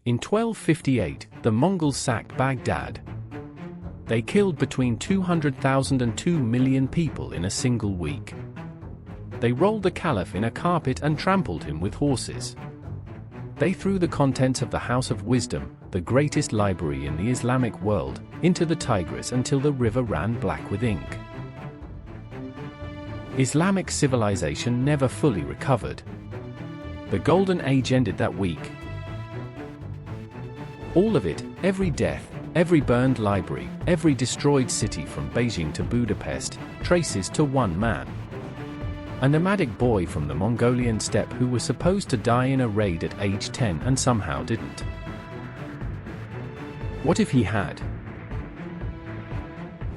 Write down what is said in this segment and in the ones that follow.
In 1258, the Mongols sacked Baghdad. They killed between 200,000 and 2 million people in a single week. They rolled the caliph in a carpet and trampled him with horses. They threw the contents of the House of Wisdom, the greatest library in the Islamic world, into the Tigris until the river ran black with ink. Islamic civilization never fully recovered. The Golden Age ended that week. All of it, every death, every burned library, every destroyed city from Beijing to Budapest, traces to one man. A nomadic boy from the Mongolian steppe who was supposed to die in a raid at age 10 and somehow didn't. What if he had?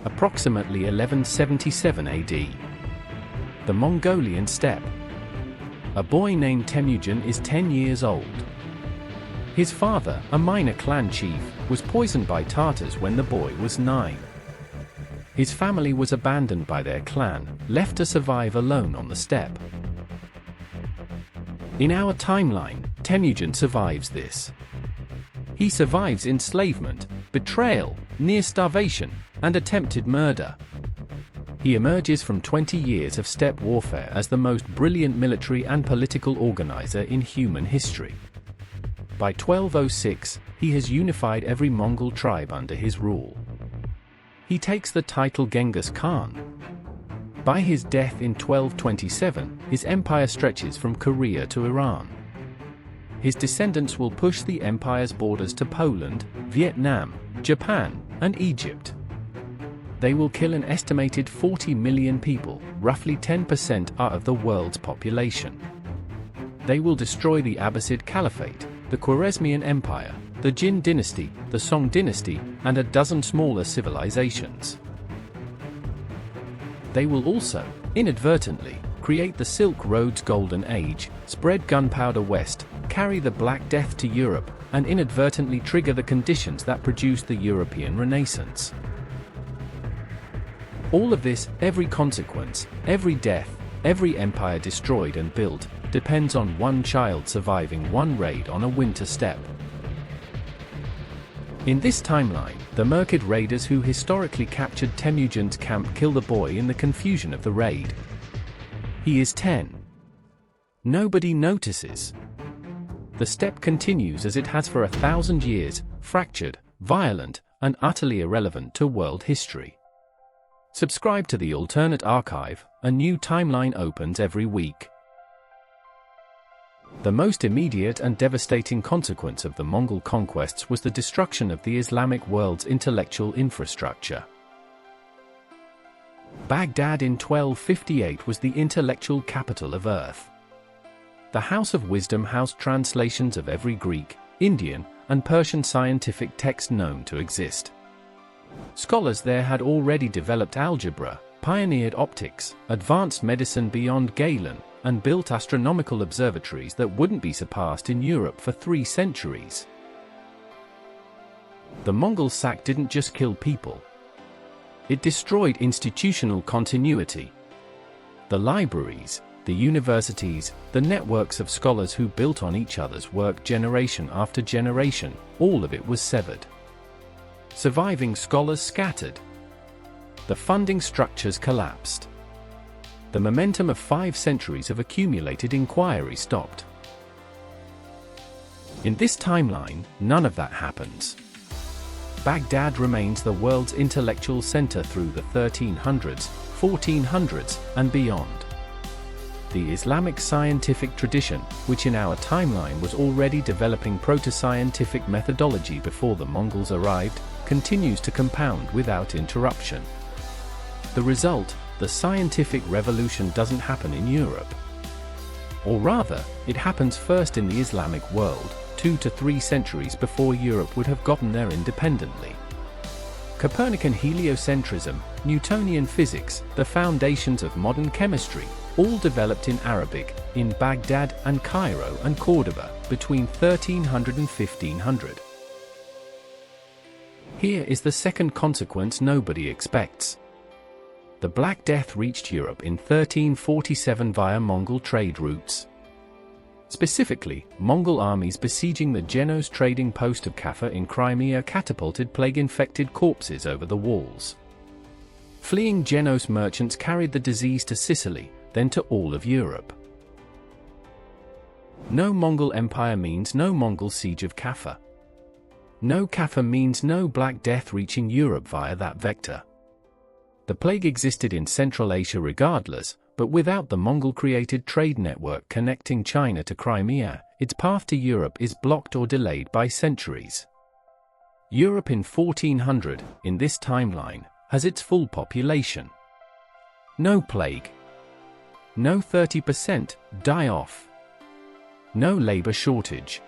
Approximately 1177 AD. The Mongolian steppe. A boy named Temujin is 10 years old. His father, a minor clan chief, was poisoned by Tartars when the boy was 9. His family was abandoned by their clan, left to survive alone on the steppe. In our timeline, Temujin survives this. He survives enslavement, betrayal, near starvation, and attempted murder. He emerges from 20 years of steppe warfare as the most brilliant military and political organizer in human history. By 1206, he has unified every Mongol tribe under his rule. He takes the title Genghis Khan. By his death in 1227, his empire stretches from Korea to Iran. His descendants will push the empire's borders to Poland, Vietnam, Japan, and Egypt. They will kill an estimated 40 million people, roughly 10% out of the world's population. They will destroy the Abbasid Caliphate, the Khwarezmian Empire, the Jin dynasty, the Song dynasty, and a dozen smaller civilizations. They will also, inadvertently, create the Silk Road's Golden Age, spread gunpowder west, carry the Black Death to Europe, and inadvertently trigger the conditions that produced the European Renaissance. All of this, every consequence, every death, every empire destroyed and built, depends on one child surviving one raid on a winter steppe. In this timeline, the Merkid raiders who historically captured Temujin's camp kill the boy in the confusion of the raid. He is 10. Nobody notices. The steppe continues as it has for 1,000 years, fractured, violent, and utterly irrelevant to world history. Subscribe to the Alternate Archive, a new timeline opens every week. The most immediate and devastating consequence of the Mongol conquests was the destruction of the Islamic world's intellectual infrastructure. Baghdad in 1258 was the intellectual capital of Earth. The House of Wisdom housed translations of every Greek, Indian, and Persian scientific text known to exist. Scholars there had already developed algebra, pioneered optics, advanced medicine beyond Galen, and built astronomical observatories that wouldn't be surpassed in Europe for 3 centuries. The Mongol sack didn't just kill people. It destroyed institutional continuity. The libraries, the universities, the networks of scholars who built on each other's work generation after generation, all of it was severed. Surviving scholars scattered. The funding structures collapsed. The momentum of 5 centuries of accumulated inquiry stopped. In this timeline, none of that happens. Baghdad remains the world's intellectual center through the 1300s, 1400s, and beyond. The Islamic scientific tradition, which in our timeline was already developing proto-scientific methodology before the Mongols arrived, continues to compound without interruption. The result, the scientific revolution, doesn't happen in Europe. Or rather, it happens first in the Islamic world, 2 to 3 centuries before Europe would have gotten there independently. Copernican heliocentrism, Newtonian physics, the foundations of modern chemistry, all developed in Arabic, in Baghdad and Cairo and Cordoba, between 1300 and 1500. Here is the second consequence nobody expects. The Black Death reached Europe in 1347 via Mongol trade routes. Specifically, Mongol armies besieging the Genos trading post of Kaffa in Crimea catapulted plague-infected corpses over the walls. Fleeing Genos merchants carried the disease to Sicily, then to all of Europe. No Mongol Empire means no Mongol siege of Kaffa. No Kaffa means no Black Death reaching Europe via that vector. The plague existed in Central Asia regardless, but without the Mongol-created trade network connecting China to Crimea, its path to Europe is blocked or delayed by centuries. Europe in 1400, in this timeline, has its full population. No plague. No 30% die-off. No labor shortage.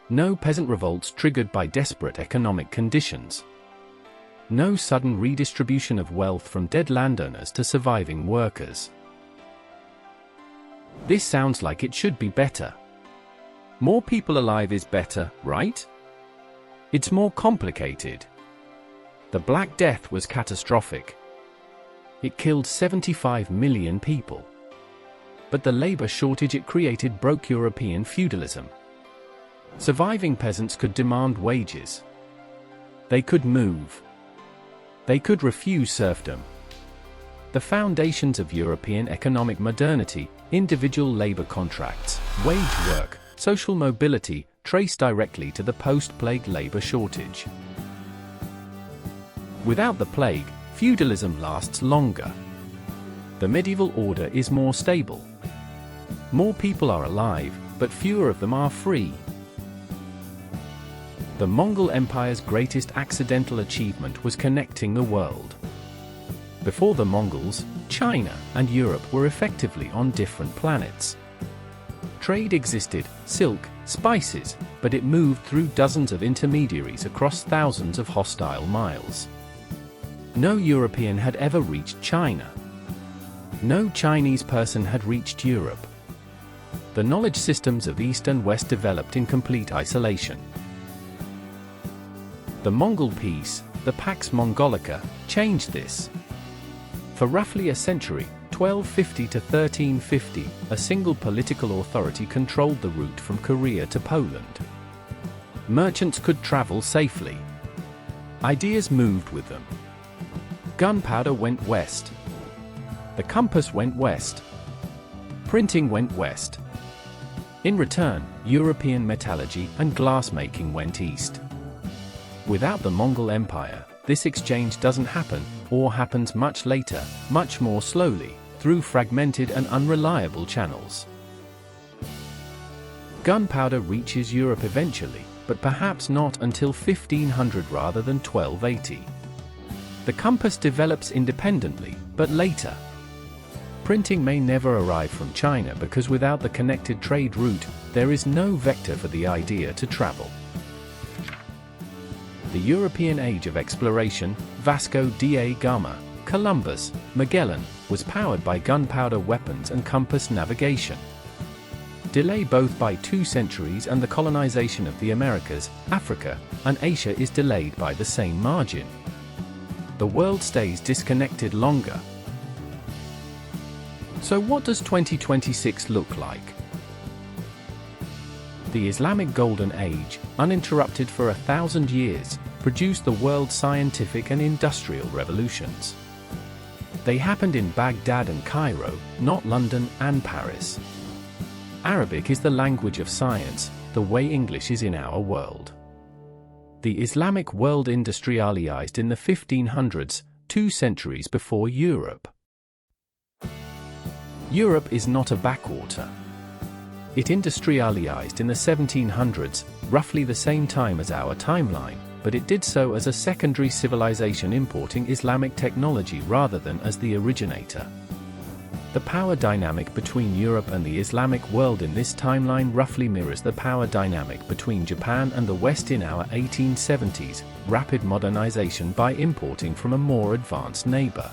No peasant revolts triggered by desperate economic conditions. No sudden redistribution of wealth from dead landowners to surviving workers. This sounds like it should be better. More people alive is better, right? It's more complicated. The Black Death was catastrophic. It killed 75 million people. But the labor shortage it created broke European feudalism. Surviving peasants could demand wages. They could move. They could refuse serfdom. The foundations of European economic modernity, individual labor contracts, wage work, social mobility, trace directly to the post-plague labor shortage. Without the plague, feudalism lasts longer. The medieval order is more stable. More people are alive, but fewer of them are free. The Mongol Empire's greatest accidental achievement was connecting the world. Before the Mongols, China and Europe were effectively on different planets. Trade existed, silk, spices, but it moved through dozens of intermediaries across thousands of hostile miles. No European had ever reached China. No Chinese person had reached Europe. The knowledge systems of East and West developed in complete isolation. The Mongol peace, the Pax Mongolica, changed this. For roughly a century, 1250 to 1350, a single political authority controlled the route from Korea to Poland. Merchants could travel safely. Ideas moved with them. Gunpowder went west. The compass went west. Printing went west. In return, European metallurgy and glassmaking went east. Without the Mongol Empire, this exchange doesn't happen, or happens much later, much more slowly, through fragmented and unreliable channels. Gunpowder reaches Europe eventually, but perhaps not until 1500 rather than 1280. The compass develops independently, but later. Printing may never arrive from China because without the connected trade route, there is no vector for the idea to travel. The European age of exploration, Vasco da Gama, Columbus, Magellan, was powered by gunpowder weapons and compass navigation. Delay both by 2 centuries, and the colonization of the Americas, Africa, and Asia is delayed by the same margin. The world stays disconnected longer. So what does 2026 look like? The Islamic Golden Age, uninterrupted for 1,000 years, produced the world's scientific and industrial revolutions. They happened in Baghdad and Cairo, not London and Paris. Arabic is the language of science, the way English is in our world. The Islamic world industrialized in the 1500s, 2 centuries before Europe. Europe is not a backwater. It industrialized in the 1700s, roughly the same time as our timeline, but it did so as a secondary civilization importing Islamic technology rather than as the originator. The power dynamic between Europe and the Islamic world in this timeline roughly mirrors the power dynamic between Japan and the West in our 1870s, rapid modernization by importing from a more advanced neighbor.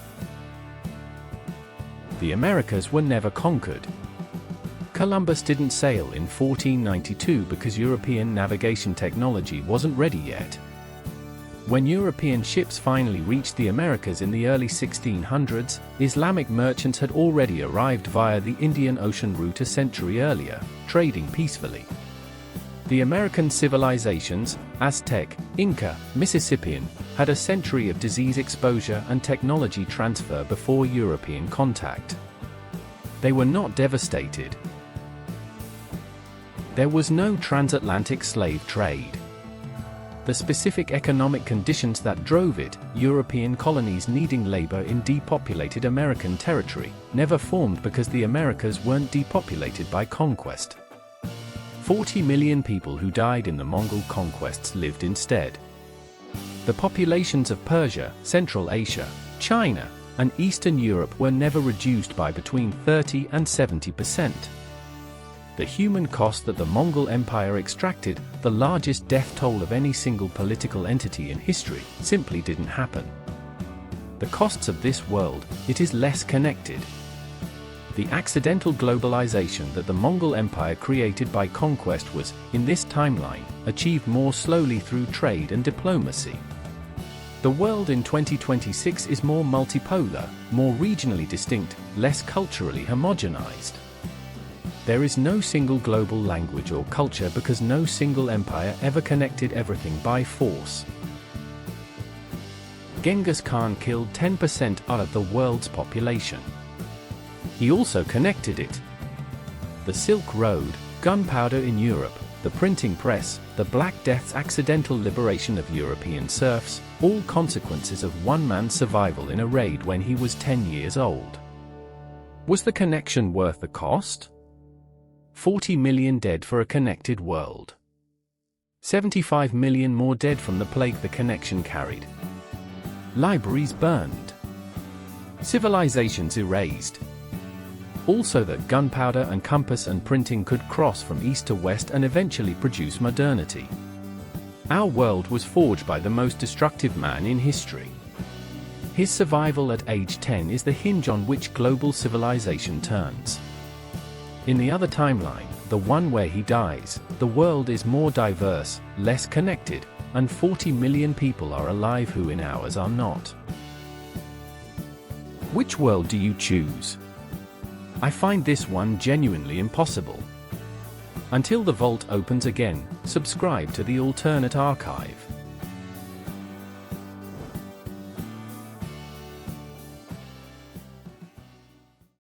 The Americas were never conquered. Columbus didn't sail in 1492 because European navigation technology wasn't ready yet. When European ships finally reached the Americas in the early 1600s, Islamic merchants had already arrived via the Indian Ocean route a century earlier, trading peacefully. The American civilizations, Aztec, Inca, Mississippian, had a century of disease exposure and technology transfer before European contact. They were not devastated. There was no transatlantic slave trade. The specific economic conditions that drove it, European colonies needing labor in depopulated American territory, never formed because the Americas weren't depopulated by conquest. 40 million people who died in the Mongol conquests lived instead. The populations of Persia, Central Asia, China, and Eastern Europe were never reduced by between 30 and 70%. The human cost that the Mongol Empire extracted, the largest death toll of any single political entity in history, simply didn't happen. The costs of this world, it is less connected. The accidental globalization that the Mongol Empire created by conquest was, in this timeline, achieved more slowly through trade and diplomacy. The world in 2026 is more multipolar, more regionally distinct, less culturally homogenized. There is no single global language or culture because no single empire ever connected everything by force. Genghis Khan killed 10% of the world's population. He also connected it. The Silk Road, gunpowder in Europe, the printing press, the Black Death's accidental liberation of European serfs, all consequences of one man's survival in a raid when he was 10 years old. Was the connection worth the cost? 40 million dead for a connected world. 75 million more dead from the plague the connection carried. Libraries burned. Civilizations erased. Also that gunpowder and compass and printing could cross from east to west and eventually produce modernity. Our world was forged by the most destructive man in history. His survival at age 10 is the hinge on which global civilization turns. In the other timeline, the one where he dies, the world is more diverse, less connected, and 40 million people are alive who in ours are not. Which world do you choose? I find this one genuinely impossible. Until the vault opens again, subscribe to the Alternate Archive.